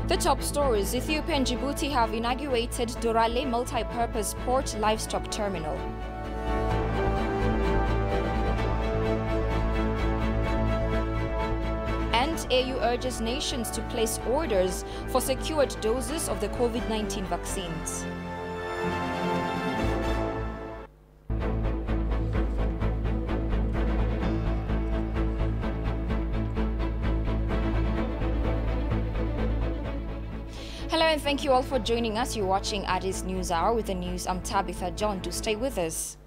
The top stories: Ethiopia and Djibouti have inaugurated Dorale multi-purpose port livestock terminal. And AU urges nations to place orders for secured doses of the COVID-19 vaccines. Hello and thank you all for joining us. You're watching Addis News Hour with the news. I'm Tabitha John. Do stay with us.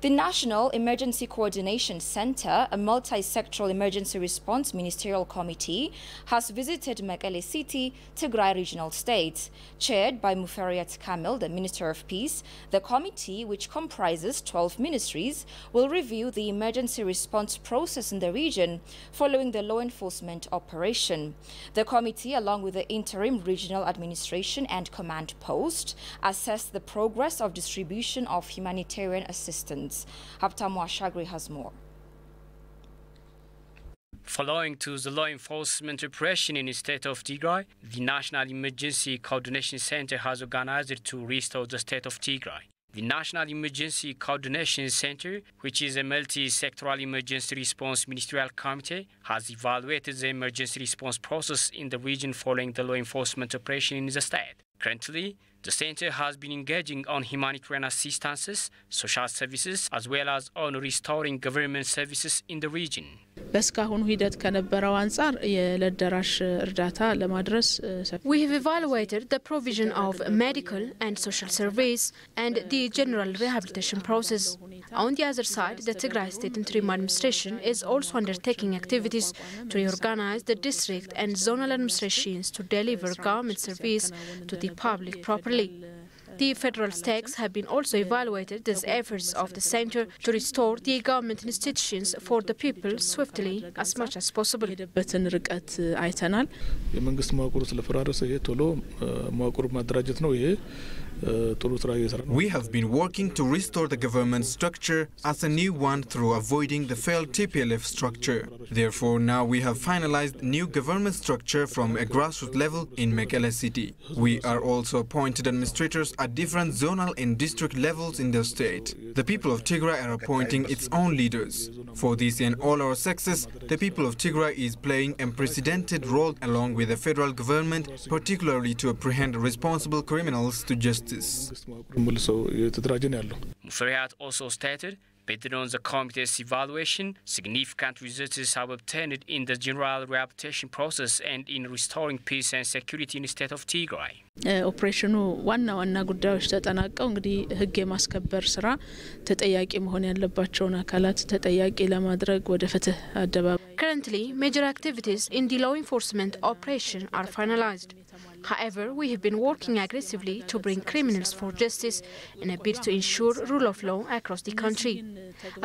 The National Emergency Coordination Center, a multi-sectoral emergency response ministerial committee, has visited Mekelle City, Tigray Regional State. Chaired by Muferiat Kamil, the Minister of Peace, the committee, which comprises 12 ministries, will review the emergency response process in the region following the law enforcement operation. The committee, along with the interim regional administration and command post, assessed the progress of distribution of humanitarian assistance. Haptamu Ashagri has more. Following to the law enforcement operation in the state of Tigray, the National Emergency Coordination Center has organized to restore the state of Tigray. The National Emergency Coordination Center, which is a multi-sectoral emergency response ministerial committee, has evaluated the emergency response process in the region following the law enforcement operation in the state. Currently, the center has been engaging on humanitarian assistances, social services, as well as on restoring government services in the region. We have evaluated the provision of medical and social service and the general rehabilitation process. On the other side, the Tigray State Interim Administration is also undertaking activities to reorganize the district and zonal administrations to deliver government service to the public properly. The federal stakes have been also evaluated as efforts of the center to restore the government institutions for the people swiftly as much as possible. We have been working to restore the government structure as a new one through avoiding the failed TPLF structure. Therefore, now we have finalized new government structure from a grassroots level in Mekelle City. We are also appointed administrators at different zonal and district levels in the state. The people of Tigray are appointing its own leaders. For this and all our success, the people of Tigray is playing an unprecedented role along with the federal government, particularly to apprehend responsible criminals to justice. Muferiat also stated, based on the committee's evaluation, significant results have obtained in the general rehabilitation process and in restoring peace and security in the state of Tigray. ኦፕሬሽኑ ዋና ጉዳዮች ተጠናቀው እንግዲህ ህግ የማስከበር ስራ ተጠያቂ መሆን ያለባቸውን አካላት ተጠያቂ ለማድረግ ወደ ፍትህ አደባባይ Currently, major activities in the law enforcement operation are finalized. However, we have been working aggressively to bring criminals for justice in a bid to ensure rule of law across the country.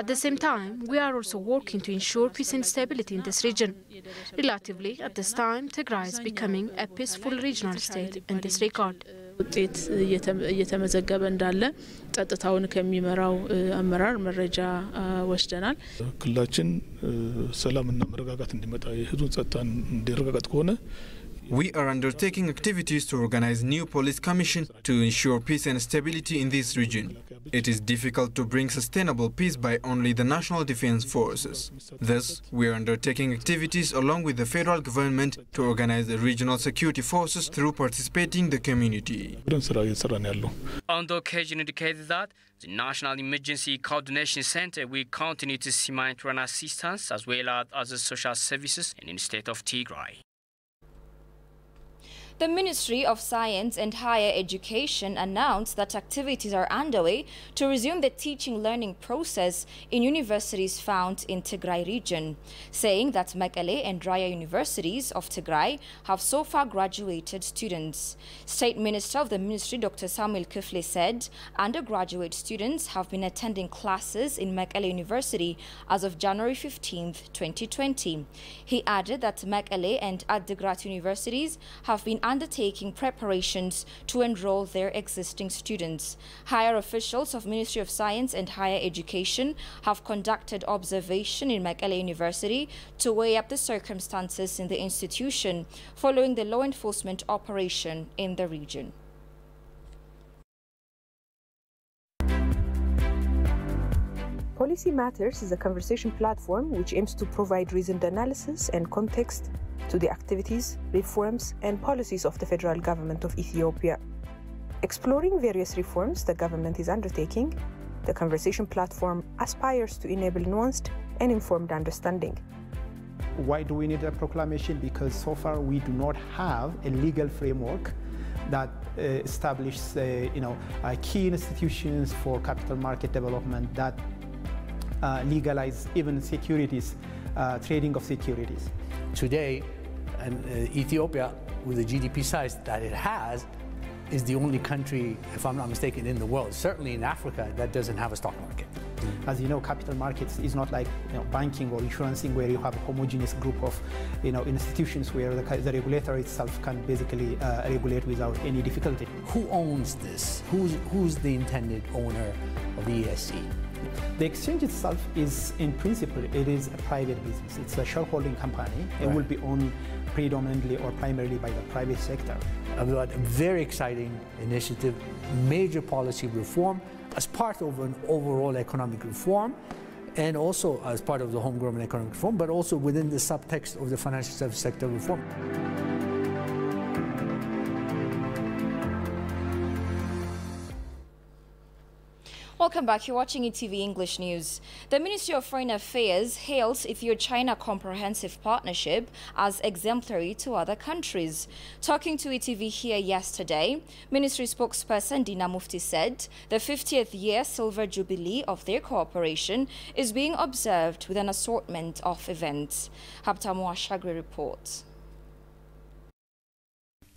At the same time, we are also working to ensure peace and stability in this region. Relatively, at this time, Tigray is becoming a peaceful regional state in this regard. ውጤት እየተመዘገበ እንዳለ ጸጥታውን ከሚመራው አመራር መረጃ ወስደናል ክልላችን ሰላምና መረጋጋት እንዲመጣ የህዝቡን ጸጥታ እንዲረጋጋጥ ከሆነ We are undertaking activities to organize new police commission to ensure peace and stability in this region. It is difficult to bring sustainable peace by only the national defense forces. Thus, we are undertaking activities along with the federal government to organize the regional security forces through participating the community. On the occasion indicated that the National Emergency Coordination Center will continue to see humanitarian assistance as well as other social services in the state of Tigray. The Ministry of Science and Higher Education announced that activities are underway to resume the teaching-learning process in universities found in Tigray region, saying that Mekelle and Raya universities of Tigray have so far graduated students. State Minister of the Ministry, Dr. Samuel Kifle, said undergraduate students have been attending classes in Mekelle University as of January 15, 2020. He added that Mekelle and Adigrat universities have been undertaking preparations to enroll their existing students. Higher officials of Ministry of Science and Higher Education have conducted observation in Mekelle University to weigh up the circumstances in the institution following the law enforcement operation in the region. Policy Matters is a conversation platform which aims to provide reasoned analysis and context to the activities, reforms, and policies of the federal government of Ethiopia. Exploring various reforms the government is undertaking, the conversation platform aspires to enable nuanced and informed understanding. Why do we need a proclamation? Because so far we do not have a legal framework that establishes key institutions for capital market development that legalize even securities, trading of securities. Today, Ethiopia, with the GDP size that it has, is the only country, if I'm not mistaken, in the world, certainly in Africa, that doesn't have a stock market. As you know, capital markets is not like banking or insurancing, where you have a homogeneous group of institutions where the regulator itself can basically regulate without any difficulty. Who owns this? Who's the intended owner of the ESC? The exchange itself is, in principle, it is a private business. It's a shareholding company. It will be owned predominantly or primarily by the private sector. A very exciting initiative, major policy reform as part of an overall economic reform, and also as part of the homegrown economic reform, but also within the subtext of the financial service sector reform. Welcome back. You're watching ETV English News. The Ministry of Foreign Affairs hails Ethio-China Comprehensive Partnership as exemplary to other countries. Talking to ETV here yesterday, Ministry spokesperson Dina Mufti said the 50th year silver jubilee of their cooperation is being observed with an assortment of events. Haptamu Ashagri reports.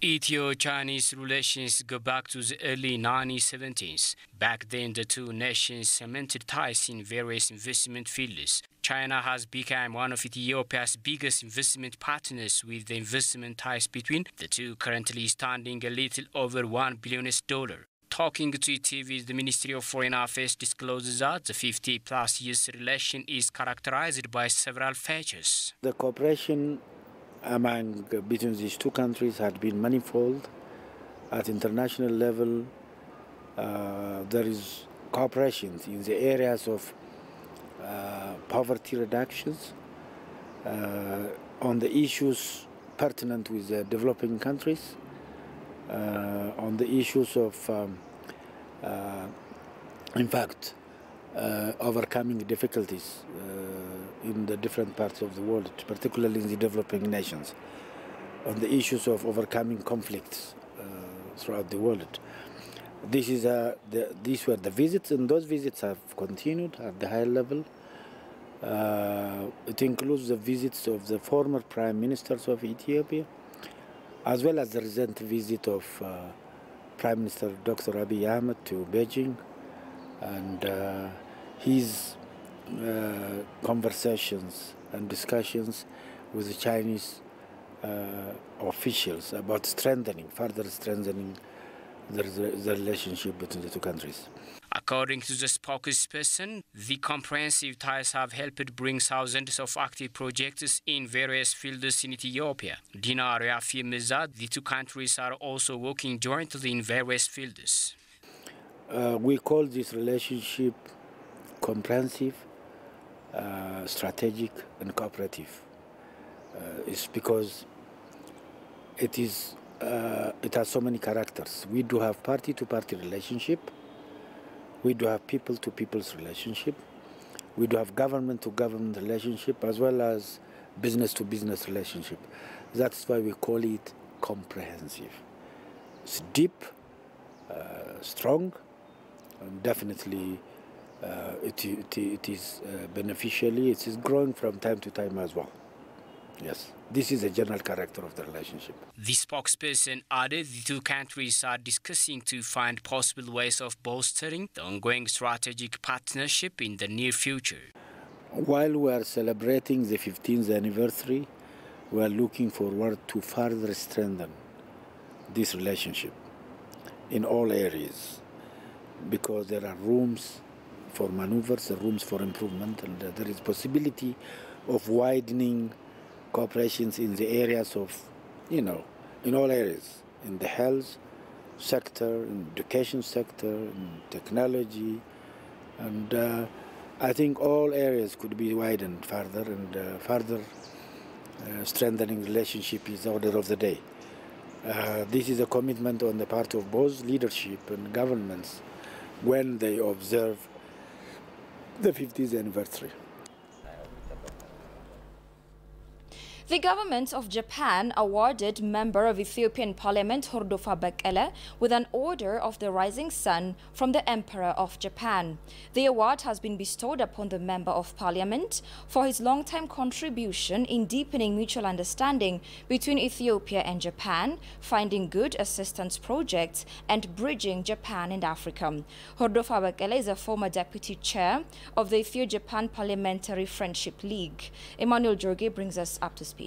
Ethio-Chinese relations go back to the early 1970s. Back then, the two nations cemented ties in various investment fields. China has become one of Ethiopia's biggest investment partners, with the investment ties between the two currently standing a little over $1 billion. Talking to ETV, the Ministry of Foreign Affairs discloses that the 50-plus years relation is characterized by several features. The cooperation between these two countries had been manifold. At international level, there is cooperation in the areas of poverty reductions, on the issues pertinent with the developing countries, on the issues of, in fact, overcoming difficulties in the different parts of the world, particularly in the developing nations, on the issues of overcoming conflicts throughout the world. These were the visits, and those visits have continued at the high level. It includes the visits of the former prime ministers of Ethiopia, as well as the recent visit of Prime Minister Dr. Abiy Ahmed to Beijing, and his conversations and discussions with the Chinese officials about further strengthening the relationship between the two countries. According to the spokesperson, the comprehensive ties have helped bring thousands of active projects in various fields in Ethiopia. Dina reaffirms that the two countries are also working jointly in various fields. We call this relationship comprehensive, strategic, and cooperative. It's because it has so many characters. We do have party-to-party relationship. We do have people-to-people's relationship. We do have government-to-government relationship, as well as business-to-business relationship. That's why we call it comprehensive. It's deep, strong, and definitely it is beneficially. It is growing from time to time as well. Yes, this is the general character of the relationship. The spokesperson added the two countries are discussing to find possible ways of bolstering the ongoing strategic partnership in the near future. While we are celebrating the 15th anniversary, we are looking forward to further strengthen this relationship in all areas, because there are rooms for maneuvers, rooms for improvement, and there is possibility of widening cooperations in the areas of, in all areas, in the health sector, in education sector, in technology, and I think all areas could be widened further, and further strengthening relationship is the order of the day. This is a commitment on the part of both leadership and governments when they observe the 50th anniversary. The government of Japan awarded member of Ethiopian Parliament Hordofa Bekele with an Order of the Rising Sun from the Emperor of Japan. The award has been bestowed upon the member of Parliament for his long-time contribution in deepening mutual understanding between Ethiopia and Japan, finding good assistance projects, and bridging Japan and Africa. Hordofa Bekele is a former deputy chair of the Ethio-Japan Parliamentary Friendship League. Emmanuel Jorge brings us up to speed.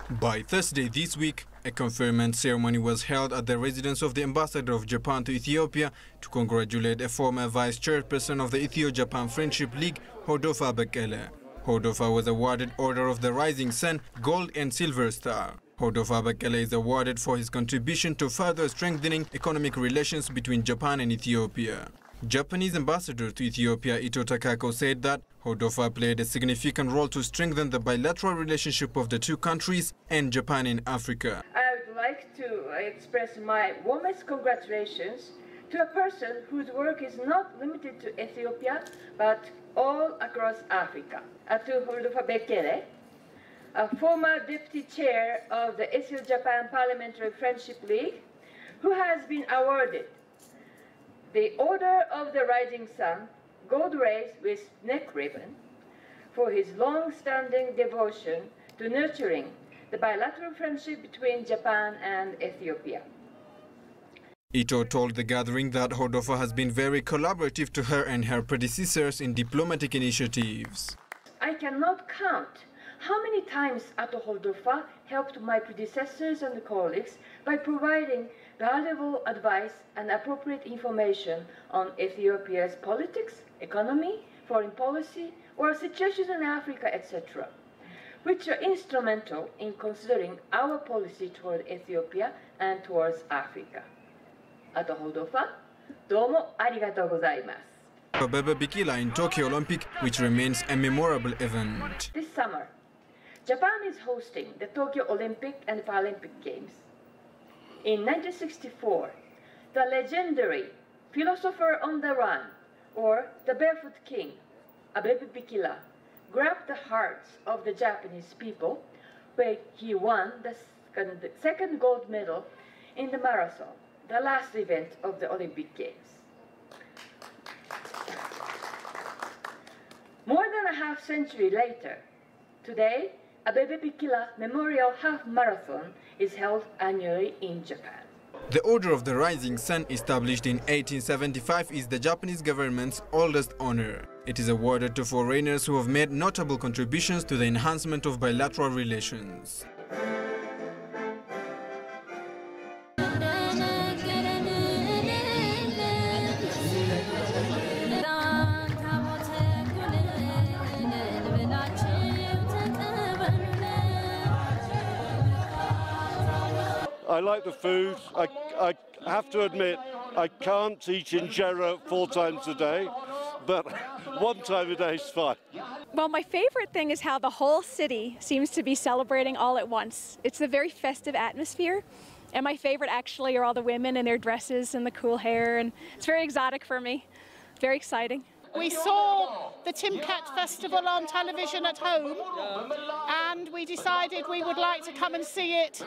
By Thursday this week, a conferment ceremony was held at the residence of the ambassador of Japan to Ethiopia to congratulate a former vice chairperson of the Ethio-Japan Friendship League, Hordofa Bekele. Hordofa was awarded Order of the Rising Sun, Gold and Silver Star. Hordofa Bekele is awarded for his contribution to further strengthening economic relations between Japan and Ethiopia. Japanese ambassador to Ethiopia Ito Takako said that Hordofa played a significant role to strengthen the bilateral relationship of the two countries and Japan in Africa. I would like to express my warmest congratulations to a person whose work is not limited to Ethiopia but all across Africa. To Hordofa Bekele, a former deputy chair of the Ethio-Japan Parliamentary Friendship League, who has been awarded the Order of the Rising Sun, gold race with neck ribbon, for his long-standing devotion to nurturing the bilateral friendship between Japan and Ethiopia. Ito told the gathering that Hordofa has been very collaborative to her and her predecessors in diplomatic initiatives. I cannot count how many times Ato Hordofa helped my predecessors and colleagues by providing valuable advice and appropriate information on Ethiopia's politics, economy, foreign policy, or situations in Africa, etc., which are instrumental in considering our policy toward Ethiopia and towards Africa. Ato Hordofa, domo arigatou gozaimasu. Abebe Bikila in Tokyo Olympic, which remains a memorable event. This summer, Japan is hosting the Tokyo Olympic and Paralympic Games. In 1964, the legendary philosopher on the run, or the Barefoot King, Abebe Bikila, grabbed the hearts of the Japanese people when he won the second gold medal in the marathon, the last event of the Olympic Games. More than a half century later, today, Abebe Bikila Memorial Half Marathon is held annually in Japan. The Order of the Rising Sun, established in 1875, is the Japanese government's oldest honor. It is awarded to foreigners who have made notable contributions to the enhancement of bilateral relations. I like the food. I have to admit, I can't eat injera 4 times a day, but 1 time a day is fine. Well, my favorite thing is how the whole city seems to be celebrating all at once. It's a very festive atmosphere, and my favorite actually are all the women in their dresses and the cool hair, and it's very exotic for me. Very exciting. We saw the Timcat Festival on television at home, and we decided we would like to come and see it.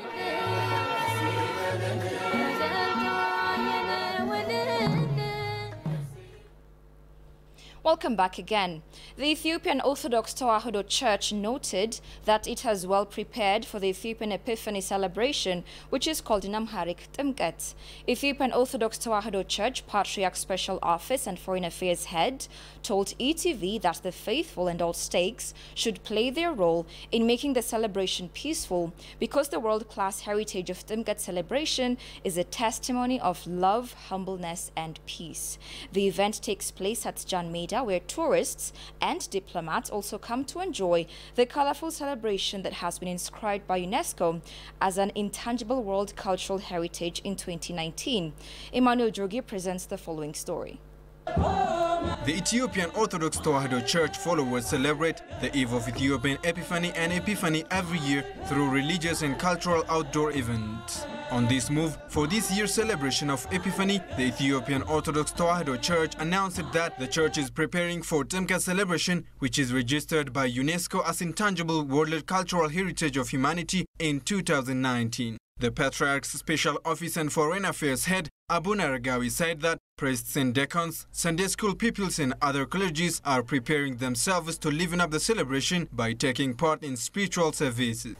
Welcome back again. The Ethiopian Orthodox Tewahedo Church noted that it has well prepared for the Ethiopian Epiphany celebration, which is called in Amharic Timket. Ethiopian Orthodox Tewahedo Church Patriarch Special Office and Foreign Affairs Head told ETV that the faithful and all stakes should play their role in making the celebration peaceful, because the world-class heritage of Timket celebration is a testimony of love, humbleness and peace. The event takes place at Jan Meda, where tourists and diplomats also come to enjoy the colorful celebration that has been inscribed by UNESCO as an intangible world cultural heritage in 2019. Emmanuel Jogi presents the following story. The Ethiopian Orthodox Tewahedo Church followers celebrate the Eve of Ethiopian Epiphany and Epiphany every year through religious and cultural outdoor events. On this move, for this year's celebration of Epiphany, the Ethiopian Orthodox Tewahedo Church announced that the church is preparing for Timket celebration, which is registered by UNESCO as intangible world cultural heritage of humanity in 2019. The Patriarch's Special Office and Foreign Affairs Head, Abuna Aragawi, said that priests and deacons, Sunday school pupils and other clergies are preparing themselves to liven up the celebration by taking part in spiritual services.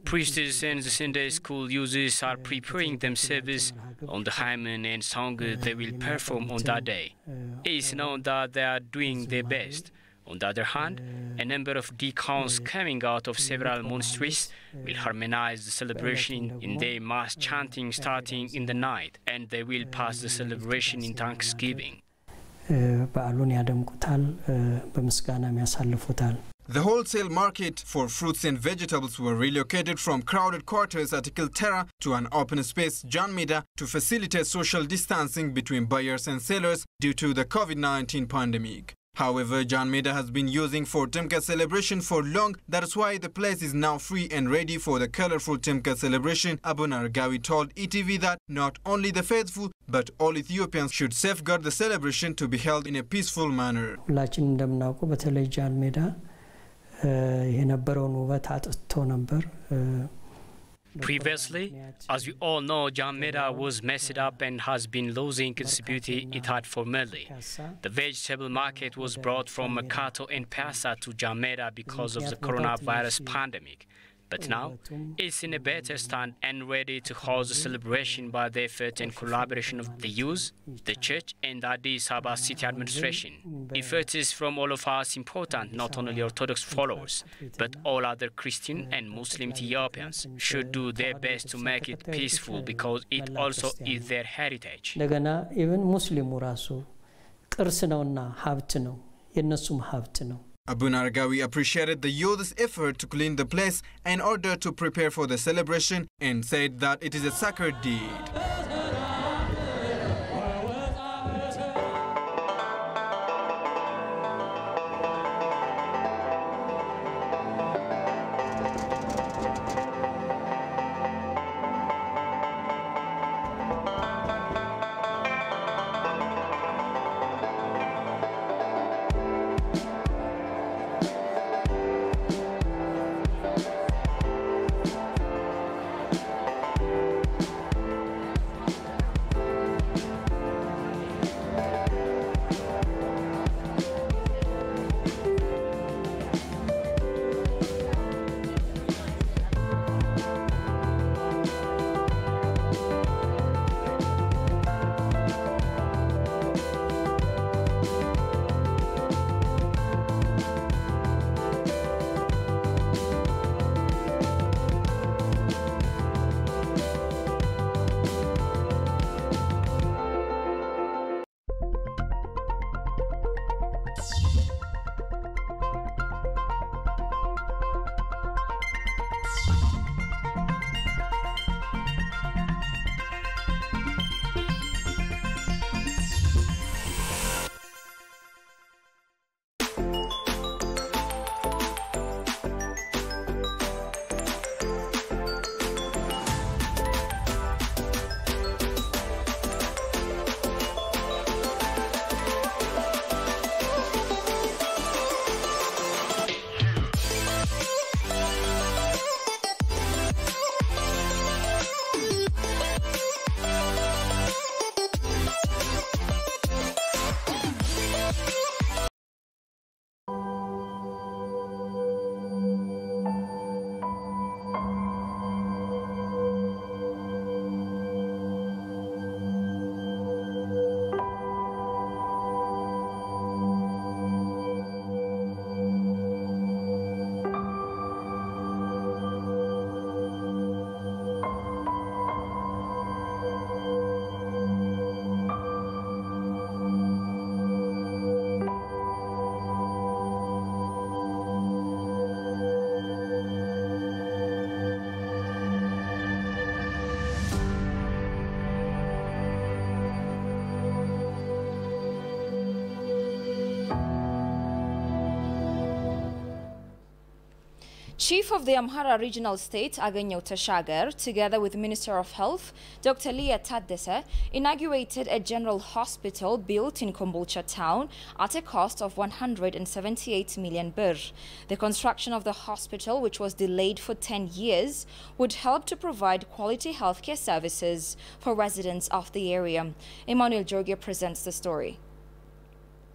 Priests and the Sunday school users are preparing themselves on the hymn and song they will perform on that day. It is known that they are doing their best. On the other hand, a number of deacons coming out of several monasteries will harmonize the celebration in their mass chanting starting in the night, and they will pass the celebration in thanksgiving. The wholesale market for fruits and vegetables were relocated from crowded quarters at Kiltera to an open space, Jan Meda, to facilitate social distancing between buyers and sellers due to the COVID-19 pandemic. However, Jan Meda has been using for Timket celebration for long. That's why the place is now free and ready for the colorful Timket celebration. Abuna Aragawi told ETV that not only the faithful, but all Ethiopians should safeguard the celebration to be held in a peaceful manner. Previously, as we all know, Jan Meda was messed up and has been losing its beauty it had formerly. The vegetable market was brought from Mercato and Piazza to Jan Meda because of the coronavirus pandemic. But now, it's in a better stand and ready to host the celebration by the effort and collaboration of the youth, the church and the Addis Ababa city administration. Effort is from all of us important, not only Orthodox followers, but all other Christian and Muslim Ethiopians should do their best to make it peaceful, because it also is their heritage. Abuna Aragawi appreciated the youth's effort to clean the place in order to prepare for the celebration and said that it is a sacred deed. Chief of the Amhara Regional State, Agenyo Tashagar, together with Minister of Health, Dr. Leah Taddese, inaugurated a general hospital built in Kombolcha town at a cost of 178 million birr. The construction of the hospital, which was delayed for 10 years, would help to provide quality healthcare services for residents of the area. Emmanuel Jorge presents the story.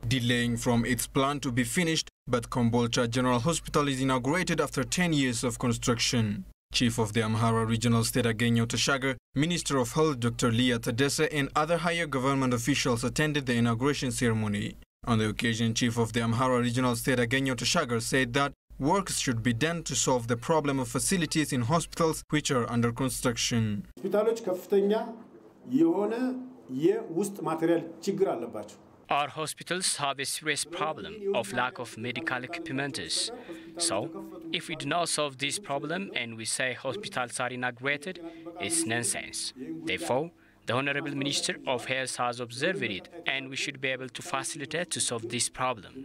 Delaying from its plan to be finished, but Kombolcha General Hospital is inaugurated after 10 years of construction. Chief of the Amhara Regional State Agenyo Tashagar, Minister of Health Dr. Leah Taddese and other higher government officials attended the inauguration ceremony. On the occasion, Chief of the Amhara Regional State Agenyo Tashagar said that works should be done to solve the problem of facilities in hospitals which are under construction. Our hospitals have a serious problem of lack of medical equipment. So, if we do not solve this problem and we say hospitals are inaugurated, it's nonsense. Therefore, the Honorable Minister of Health has observed it, and we should be able to facilitate to solve this problem.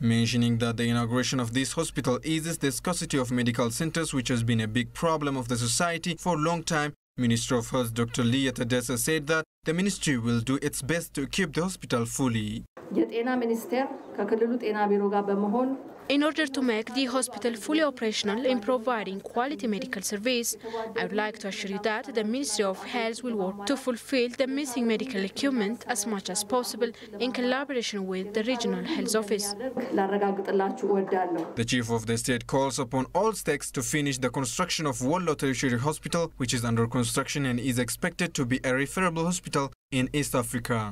Mentioning that the inauguration of this hospital eases the scarcity of medical centers, which has been a big problem of the society for a long time, Minister of Health Dr. Leah Taddese said that the ministry will do its best to equip the hospital fully. In order to make the hospital fully operational in providing quality medical service, I would like to assure you that the Ministry of Health will work to fulfill the missing medical equipment as much as possible in collaboration with the Regional Health Office. The Chief of the State calls upon all states to finish the construction of Wollo Tertiary Hospital, which is under construction and is expected to be a referable hospital in East Africa.